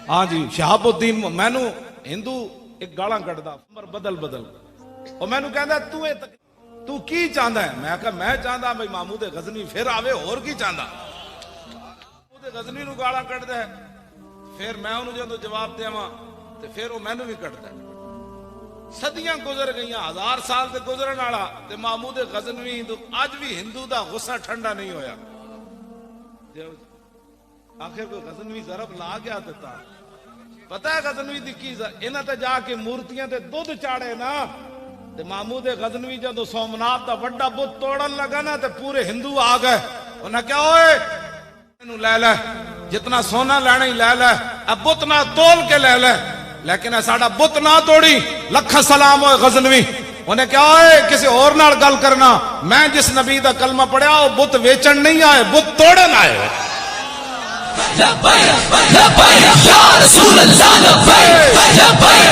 ہاں جی شہاب الدین مینو ہندو ایک گالاں کٹدا بدل بدل اور مینو کہندا تو کی چاہندا ہے؟ میں کہا میں چاہندا بھئی محمود غزنوی پھر آوے اور کی چاہندا؟ محمود غزنوی نو گالاں کٹدا ہے پھر میں انہوں جدوں جواب دیواں تے پھر وہ مینو بھی کٹدا ہے۔ صدیاں گزر گئیاں 1000 سال تے گزرن والا تے محمود غزنوی تو اج بھی ہندو دا غصہ ٹھنڈا نہیں ہویا۔ آخر کوئی غزنوی ضرب لا گیا دیتا پتہ ہے غزنوی دی کی انہاں تے جا کے مورتیاں تے دودھ چاڑے نا تے محمود غزنوی جدوں سومنات دا بڑا بت توڑن لگا نا تے پورے ہندو آ گئے انہاں کہا اوئے اینو لے لے جتنا سونا لینا ہی لے لے اب بت نہ تول کے لے لے لیکن ساڈا بت نہ توڑی لکھ سلام ہوئے غزنوی۔ انہیں کہا اوئے کسی اور نال گل کرنا میں جس نبی دا کلمہ پڑھیا وہ بت ویچن نہیں آئے بت توڑن آئے۔ لبیک لبیک یا رسول اللہ لبیک لبیک